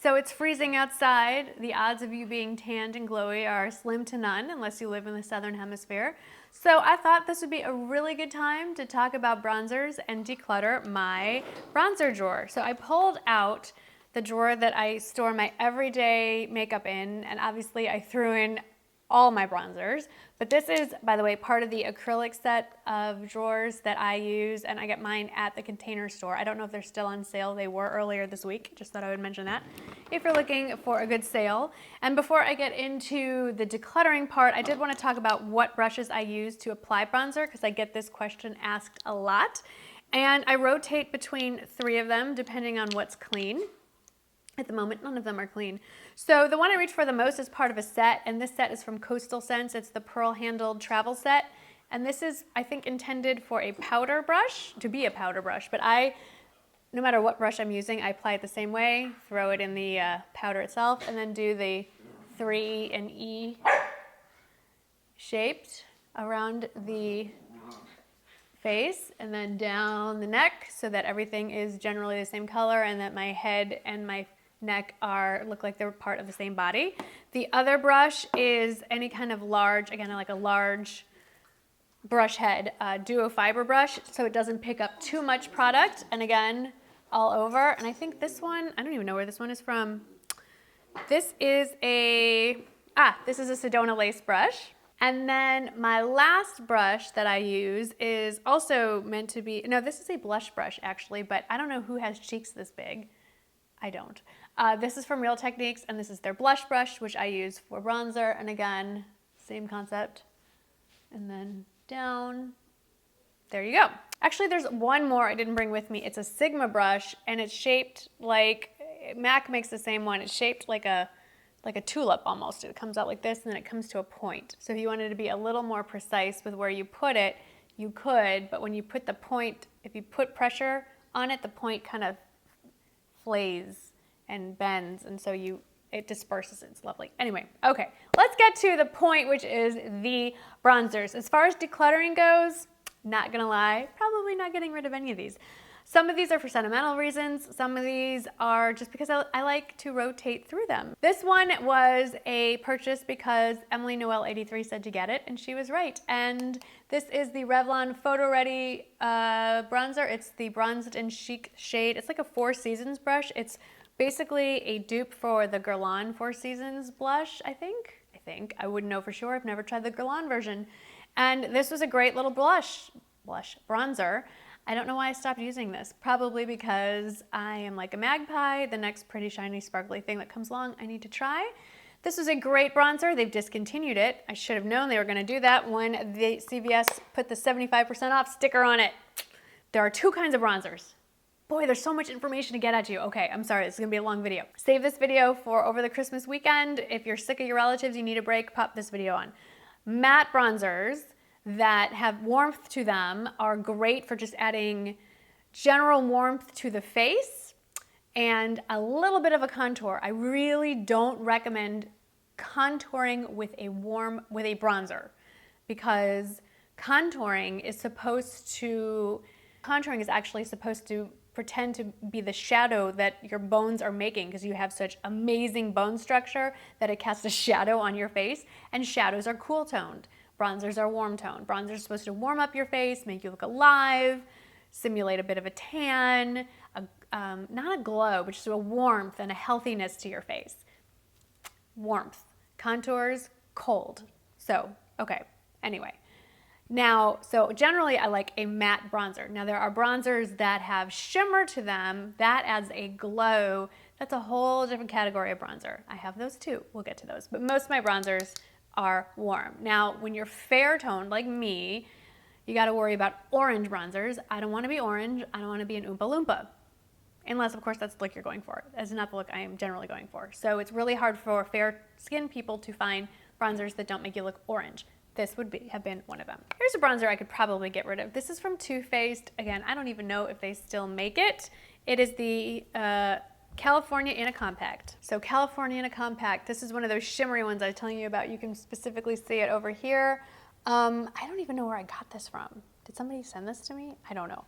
So it's freezing outside. The odds of you being tanned and glowy are slim to none unless you live in the southern hemisphere. So I thought this would be a really good time to talk about bronzers and declutter my bronzer drawer. So I pulled out the drawer that I store my everyday makeup in, and obviously I threw in all my bronzers, but this is, by the way, part of the acrylic set of drawers that I use, and I get mine at the Container Store. I don't know if they're still on sale. They were earlier this week. Just thought I would mention that if you're looking for a good sale. And before I get into the decluttering part, I did want to talk about what brushes I use to apply bronzer, because I get this question asked a lot. And I rotate between 3 of them depending on what's clean. At the moment, none of them are clean. So the one I reach for the most is part of a set, and this set is from Coastal Scents. It's the pearl-handled travel set, and this is, I think, intended for a powder brush, to be a powder brush, but no matter what brush I'm using, I apply it the same way, throw it in the powder itself, and then do the 3 and E shaped around the face and then down the neck so that everything is generally the same color and that my head and my neck look like they're part of the same body. The other brush is any kind of large, again, like a large brush head, duo fiber brush, so it doesn't pick up too much product, and again, all over. And I think this one, I don't even know where this one is from. This is a Sedona lace brush. And then my last brush that I use is also meant to be, no, this is a blush brush actually, but I don't know who has cheeks this big. I don't. This is from Real Techniques, and this is their blush brush, which I use for bronzer. And again, same concept. And then down. There you go. Actually, there's one more I didn't bring with me. It's a Sigma brush, and it's shaped like, MAC makes the same one. It's shaped like a tulip almost. It comes out like this, and then it comes to a point. So if you wanted to be a little more precise with where you put it, you could, but when you put the point, if you put pressure on it, the point kind of flays and bends, and so it disperses. It's lovely. Anyway, okay, let's get to the point, which is the bronzers. As far as decluttering goes, not gonna lie, probably not getting rid of any of these. Some of these are for sentimental reasons. Some of these are just because I like to rotate through them. This one was a purchase because Emily Noel 83 said to get it, and she was right. And this is the Revlon PhotoReady Bronzer. It's the Bronzed and Chic shade. It's like a 4 Seasons brush. It's basically a dupe for the Guerlain 4 Seasons blush, I think. I wouldn't know for sure. I've never tried the Guerlain version. And this was a great little bronzer. I don't know why I stopped using this. Probably because I am like a magpie. The next pretty shiny sparkly thing that comes along I need to try. This was a great bronzer. They've discontinued it. I should have known they were going to do that when the CVS put the 75% off sticker on it. There are 2 kinds of bronzers. Boy, there's so much information to get at you. Okay, I'm sorry, this is gonna be a long video. Save this video for over the Christmas weekend. If you're sick of your relatives, you need a break, pop this video on. Matte bronzers that have warmth to them are great for just adding general warmth to the face and a little bit of a contour. I really don't recommend contouring with a bronzer, because contouring is actually supposed to pretend to be the shadow that your bones are making, because you have such amazing bone structure that it casts a shadow on your face, and shadows are cool toned. Bronzers are warm toned. Bronzers are supposed to warm up your face, make you look alive, simulate a bit of a tan, not a glow, but just a warmth and a healthiness to your face. Warmth. Contours, cold. So, okay, anyway. Now, so generally I like a matte bronzer. Now there are bronzers that have shimmer to them. That adds a glow. That's a whole different category of bronzer. I have those too. We'll get to those. But most of my bronzers are warm. Now, when you're fair toned like me, you got to worry about orange bronzers. I don't want to be orange. I don't want to be an Oompa Loompa. Unless, of course, that's the look you're going for. That's not the look I am generally going for. So it's really hard for fair skinned people to find bronzers that don't make you look orange. This would have been one of them. Here's a bronzer I could probably get rid of. This is from Too Faced. Again, I don't even know if they still make it. It is the California in a Compact. So California in a Compact, this is one of those shimmery ones I was telling you about. You can specifically see it over here. I don't even know where I got this from. Did somebody send this to me? I don't know.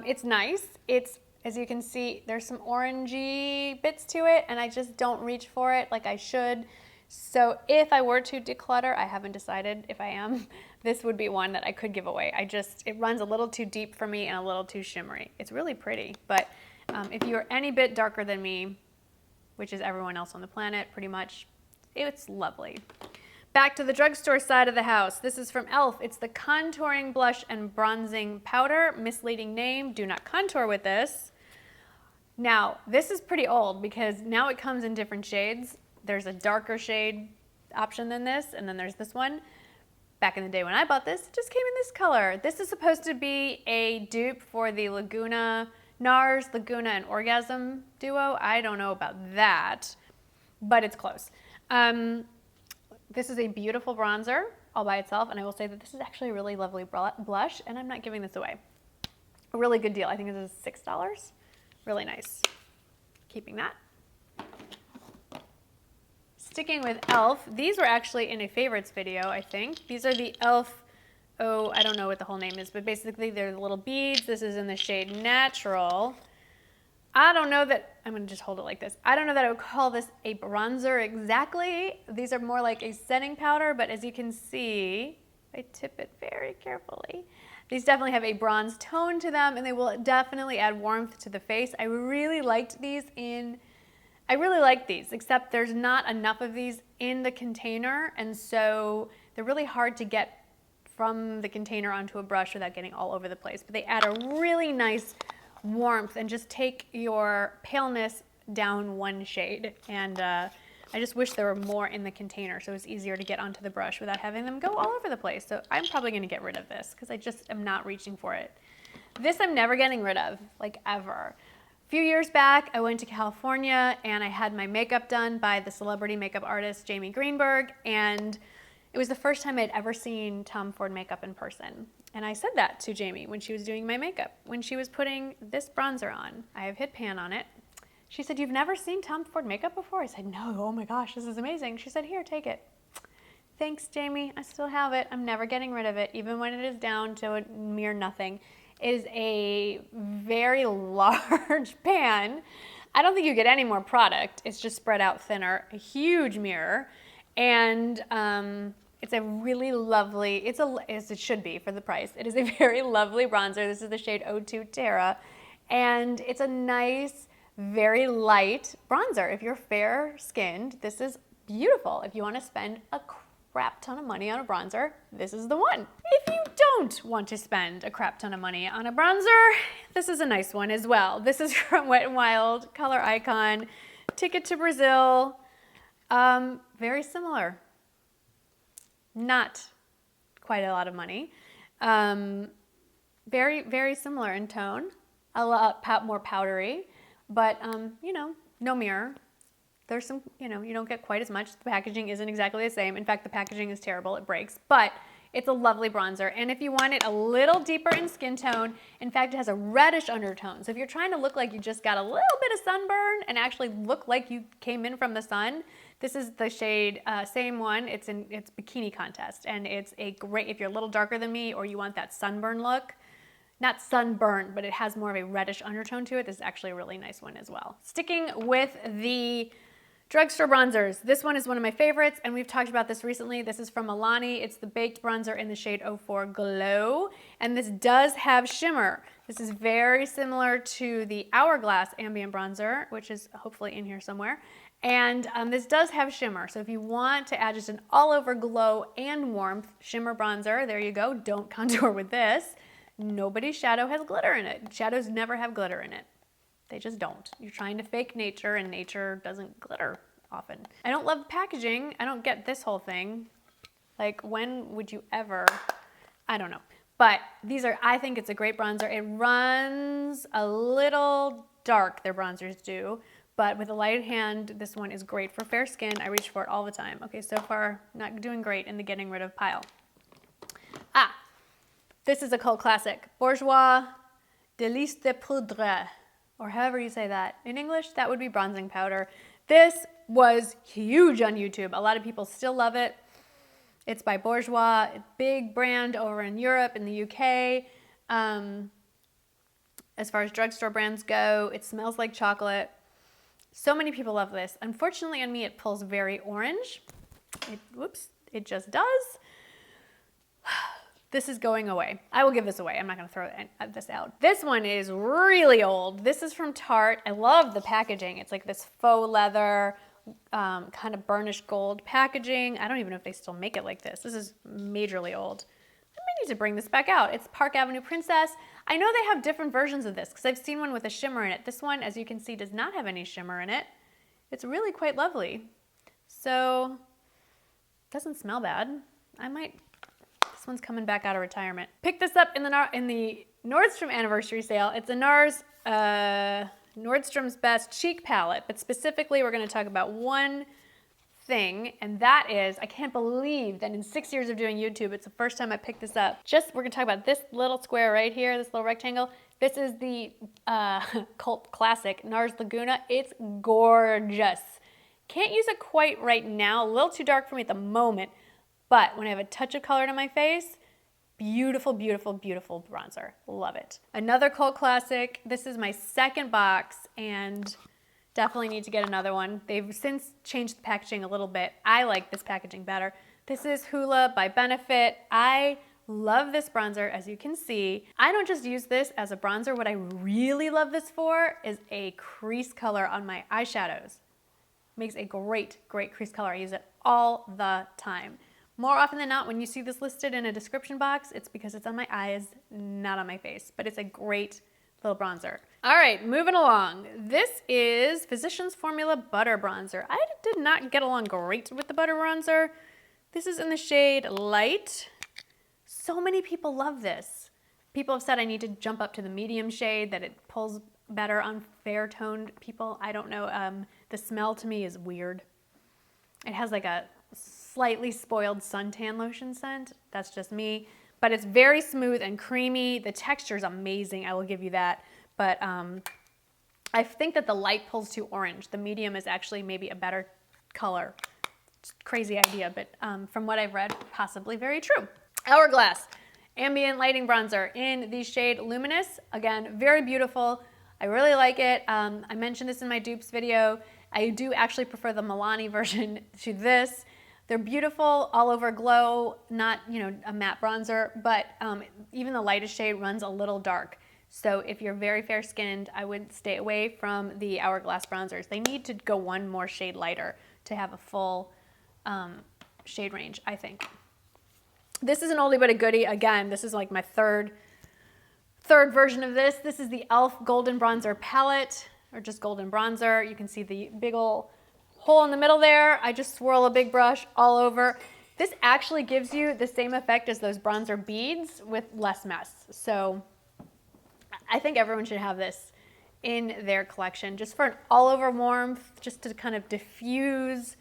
It's nice. It's As you can see, there's some orangey bits to it, and I just don't reach for it like I should. So if I were to declutter, I haven't decided if I am, this would be one that I could give away. It runs a little too deep for me and a little too shimmery. It's really pretty, but if you're any bit darker than me, which is everyone else on the planet pretty much, it's lovely. Back to the drugstore side of the house. This is from e.l.f. It's the Contouring Blush and Bronzing Powder. Misleading name, do not contour with this. Now, this is pretty old because now it comes in different shades. There's a darker shade option than this, and then there's this one. Back in the day when I bought this, it just came in this color. This is supposed to be a dupe for the NARS Laguna and Orgasm duo. I don't know about that, but it's close. This is a beautiful bronzer all by itself, and I will say that this is actually a really lovely blush, and I'm not giving this away. A really good deal. I think this is $6. Really nice. Keeping that. Sticking with e.l.f., these were actually in a favorites video, I think. These are the e.l.f., oh, I don't know what the whole name is, but basically they're the little beads. This is in the shade Natural. I don't know that, I'm gonna just hold it like this. I don't know that I would call this a bronzer exactly. These are more like a setting powder, but as you can see, I tip it very carefully. These definitely have a bronze tone to them, and they will definitely add warmth to the face. I really like these, except there's not enough of these in the container, and so they're really hard to get from the container onto a brush without getting all over the place. But they add a really nice warmth and just take your paleness down one shade. And I just wish there were more in the container so it's easier to get onto the brush without having them go all over the place. So I'm probably gonna get rid of this because I just am not reaching for it. This I'm never getting rid of, like ever. A few years back, I went to California and I had my makeup done by the celebrity makeup artist Jamie Greenberg, and it was the first time I'd ever seen Tom Ford makeup in person. And I said that to Jamie when she was doing my makeup. When she was putting this bronzer on, I have hit pan on it. She said, "You've never seen Tom Ford makeup before?" I said, "No, oh my gosh, this is amazing." She said, "Here, take it." Thanks, Jamie, I still have it. I'm never getting rid of it, even when it is down to a mere nothing. It is a very large pan. I don't think you get any more product. It's just spread out thinner, a huge mirror, and it's a really lovely, as it should be for the price. It is a very lovely bronzer. This is the shade 02 Terra, and it's a nice, very light bronzer. If you're fair-skinned, this is beautiful. If you want to spend a crap ton of money on a bronzer, this is the one. If you don't want to spend a crap ton of money on a bronzer, this is a nice one as well. This is from Wet n Wild, Color Icon, Ticket to Brazil. Very similar. Not quite a lot of money. Very, very similar in tone. A lot more powdery, but you know, no mirror. There's some, you know, you don't get quite as much. The packaging isn't exactly the same. In fact, the packaging is terrible, it breaks, but it's a lovely bronzer. And if you want it a little deeper in skin tone, in fact, it has a reddish undertone. So if you're trying to look like you just got a little bit of sunburn and actually look like you came in from the sun, this is the shade, same one, it's Bikini Contest. And it's a great, if you're a little darker than me or you want that sunburn look, not sunburn, but it has more of a reddish undertone to it, this is actually a really nice one as well. Sticking with the drugstore bronzers. This one is one of my favorites, and we've talked about this recently. This is from Marnie. It's the Baked Bronzer in the shade 04 Glow, and this does have shimmer. This is very similar to the Hourglass Ambient Bronzer, which is hopefully in here somewhere, and this does have shimmer. So if you want to add just an all-over glow and warmth shimmer bronzer, there you go. Don't contour with this. Nobody's shadow has glitter in it. Shadows never have glitter in it. They just don't. You're trying to fake nature, and nature doesn't glitter often. I don't love packaging. I don't get this whole thing. Like, when would you ever? I don't know. But these are, I think it's a great bronzer. It runs a little dark, their bronzers do, but with a light hand, this one is great for fair skin. I reach for it all the time. Okay, so far, not doing great in the getting rid of pile. This is a cult classic. Bourjois Délice de Poudre, or however you say that. In English, that would be bronzing powder. This was huge on YouTube. A lot of people still love it. It's by Bourjois, big brand over in Europe, in the UK. as far as drugstore brands go. It smells like chocolate. So many people love this. Unfortunately on me, it pulls very orange. It just does. This is going away. I will give this away. I'm not gonna throw this out. This one is really old. This is from Tarte. I love the packaging. It's like this faux leather, kind of burnished gold packaging. I don't even know if they still make it like this. This is majorly old. I might need to bring this back out. It's Park Avenue Princess. I know they have different versions of this because I've seen one with a shimmer in it. This one, as you can see, does not have any shimmer in it. It's really quite lovely. So, doesn't smell bad. This one's coming back out of retirement. Picked this up in the Nordstrom anniversary sale. It's a NARS Nordstrom's Best Cheek Palette, but specifically we're gonna talk about one thing, and that is, I can't believe that in 6 years of doing YouTube, it's the first time I picked this up. We're gonna talk about this little square right here, this little rectangle. This is the cult classic NARS Laguna. It's gorgeous. Can't use it quite right now, a little too dark for me at the moment, but when I have a touch of color to my face, beautiful, beautiful, beautiful bronzer. Love it. Another cult classic. This is my second box and definitely need to get another one. They've since changed the packaging a little bit. I like this packaging better. This is Hoola by Benefit. I love this bronzer, as you can see. I don't just use this as a bronzer. What I really love this for is a crease color on my eyeshadows. Makes a great, great crease color. I use it all the time. More often than not, when you see this listed in a description box, it's because it's on my eyes, not on my face, but it's a great little bronzer. All right, moving along. This is Physicians Formula Butter Bronzer. I did not get along great with the butter bronzer. This is in the shade Light. So many people love this. People have said I need to jump up to the medium shade, that it pulls better on fair toned people. I don't know, the smell to me is weird. It has like a slightly spoiled suntan lotion scent. That's just me. But it's very smooth and creamy. The texture is amazing, I will give you that. But I think that the light pulls too orange. The medium is actually maybe a better color. It's a crazy idea, but from what I've read, possibly very true. Hourglass Ambient Lighting Bronzer in the shade Luminous. Again, very beautiful. I really like it. I mentioned this in my dupes video. I do actually prefer the Milani version to this. They're beautiful, all over glow, not, you know, a matte bronzer, but even the lightest shade runs a little dark. So if you're very fair skinned, I would stay away from the Hourglass bronzers. They need to go one more shade lighter to have a full shade range, I think. This is an oldie but a goodie. Again, this is like my third version of this. This is the e.l.f. Golden Bronzer Palette, or just Golden Bronzer. You can see the big ol' hole in the middle there. I just swirl a big brush all over. This actually gives you the same effect as those bronzer beads with less mess. So I think everyone should have this in their collection just for an all over warmth, just to kind of diffuse.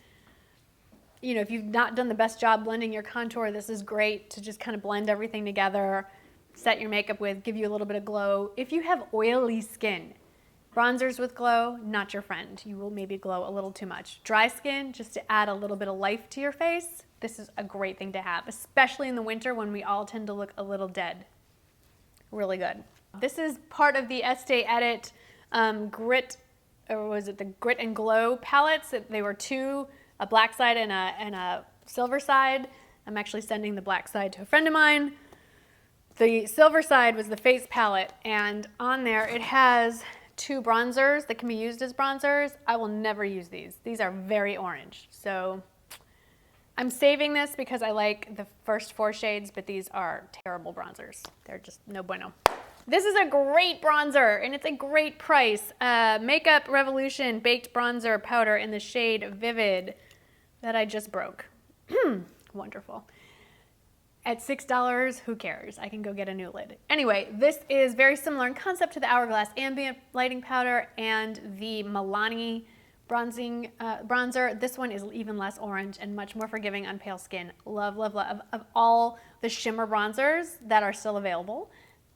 You know, if you've not done the best job blending your contour, this is great to just kind of blend everything together, set your makeup with, give you a little bit of glow. If you have oily skin, bronzers with glow, not your friend. You will maybe glow a little too much. Dry skin, just to add a little bit of life to your face, this is a great thing to have, especially in the winter when we all tend to look a little dead. Really good. This is part of the Estee Edit Grit, or was it the Grit and Glow palettes? They were two, a black side and a silver side. I'm actually sending the black side to a friend of mine. The silver side was the face palette, and on there it has two bronzers that can be used as bronzers. I will never use these. These are very orange. So I'm saving this because I like the first 4 shades, but these are terrible bronzers. They're just no bueno. This is a great bronzer, and it's a great price. Makeup Revolution Baked Bronzer Powder in the shade Vivid that I just broke. Wonderful. At $6, who cares? I can go get a new lid. Anyway, this is very similar in concept to the Hourglass Ambient Lighting Powder and the Milani bronzing bronzer. This one is even less orange and much more forgiving on pale skin. Love, love, love. Of all the shimmer bronzers that are still available,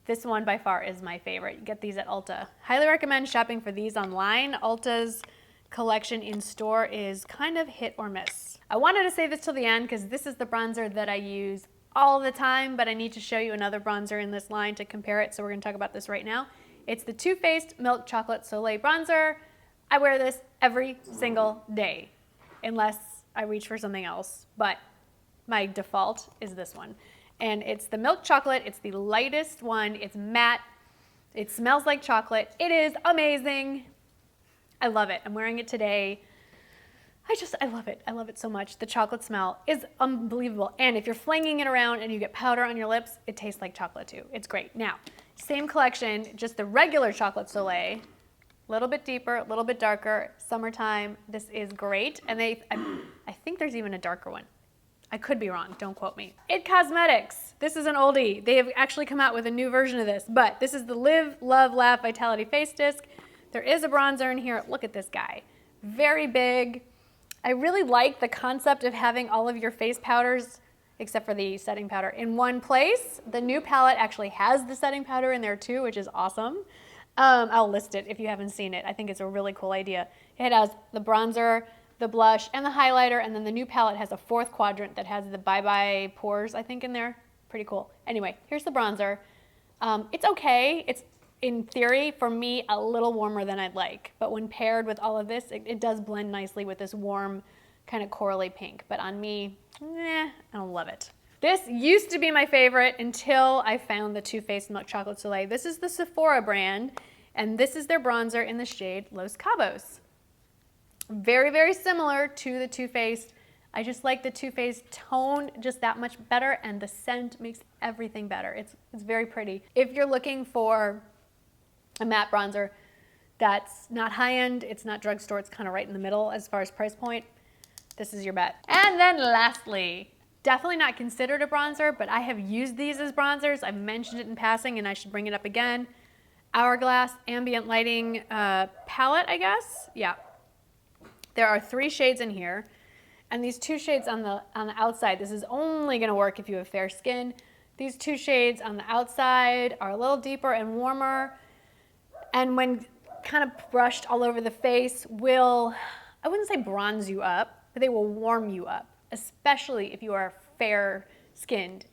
this one by far is my favorite. You get these at Ulta. Highly recommend shopping for these online. Ulta's collection in store is kind of hit or miss. I wanted to save this till the end because this is the bronzer that I use all the time, but I need to show you another bronzer in this line to compare it, so we're going to talk about this right now. It's the Too Faced Milk Chocolate Soleil Bronzer. I wear this every single day, unless I reach for something else, but my default is this one. And it's the milk chocolate. It's the lightest one. It's matte. It smells like chocolate. It is amazing. I love it. I'm wearing it today. I love it. I love it so much. The chocolate smell is unbelievable. And if you're flinging it around and you get powder on your lips, it tastes like chocolate too. It's great. Now, same collection, just the regular chocolate Soleil. A little bit deeper, a little bit darker. Summertime. This is great. And I think there's even a darker one. I could be wrong, don't quote me. It Cosmetics. This is an oldie. They have actually come out with a new version of this, but this is the Live, Love, Laugh Vitality Face Disc. There is a bronzer in here. Look at this guy. Very big. I really like the concept of having all of your face powders, except for the setting powder, in one place. The new palette actually has the setting powder in there too, which is awesome. I'll list it if you haven't seen it. I think it's a really cool idea. It has the bronzer, the blush, and the highlighter, and then the new palette has a fourth quadrant that has the Bye Bye pores, I think, in there. Pretty cool. Anyway, here's the bronzer. It's okay. It's, in theory, for me, a little warmer than I'd like, but when paired with all of this, it does blend nicely with this warm kind of corally pink, but on me, I don't love it. This used to be my favorite until I found the Too Faced Milk Chocolate Soleil. This is the Sephora brand, and this is their bronzer in the shade Los Cabos. Very, very similar to the Too Faced. I just like the Too Faced tone just that much better, and the scent makes everything better. It's very pretty. If you're looking for a matte bronzer that's not high-end, it's not drugstore, it's kind of right in the middle as far as price point, this is your bet. And then lastly, definitely not considered a bronzer, but I have used these as bronzers. I've mentioned it in passing, and I should bring it up again. Hourglass Ambient Lighting palette, I guess. Yeah. There are 3 shades in here, and these 2 shades on the outside, this is only gonna work if you have fair skin. These 2 shades on the outside are a little deeper and warmer, and when kind of brushed all over the face will, I wouldn't say bronze you up, but they will warm you up, especially if you are fair skinned.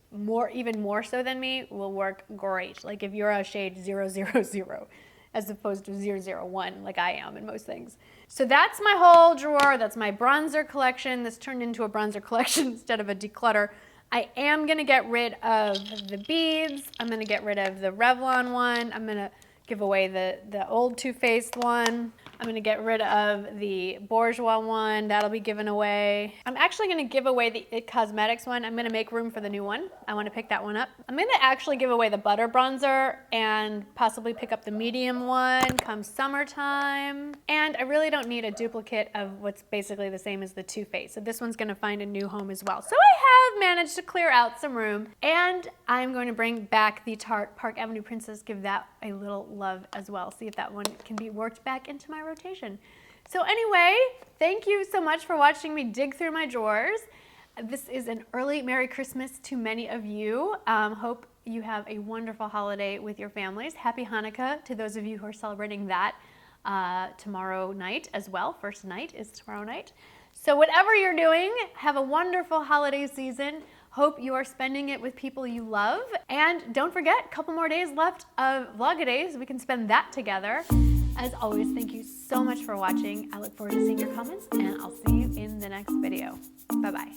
Even more so than me, will work great. Like if you're a shade 000 as opposed to 001 like I am in most things. So that's my whole drawer. That's my bronzer collection. This turned into a bronzer collection instead of a declutter. I am gonna get rid of the beads. I'm gonna get rid of the Revlon one. I'm gonna give away the old Too Faced one. I'm gonna get rid of the Bourjois one. That'll be given away. I'm actually gonna give away the It Cosmetics one. I'm gonna make room for the new one. I wanna pick that one up. I'm gonna actually give away the Butter Bronzer and possibly pick up the medium one come summertime. And I really don't need a duplicate of what's basically the same as the Too Faced. So this one's gonna find a new home as well. So I have managed to clear out some room, and I'm going to bring back the Tarte Park Avenue Princess, give that a little love as well. See if that one can be worked back into my rotation. So anyway, thank you so much for watching me dig through my drawers. This is an early Merry Christmas to many of you. Hope you have a wonderful holiday with your families. Happy Hanukkah to those of you who are celebrating that tomorrow night as well. First night is tomorrow night. So whatever you're doing, have a wonderful holiday season. Hope you are spending it with people you love. And don't forget, a couple more days left of Vlogadays. We can spend that together. As always, thank you so much for watching. I look forward to seeing your comments, and I'll see you in the next video. Bye-bye.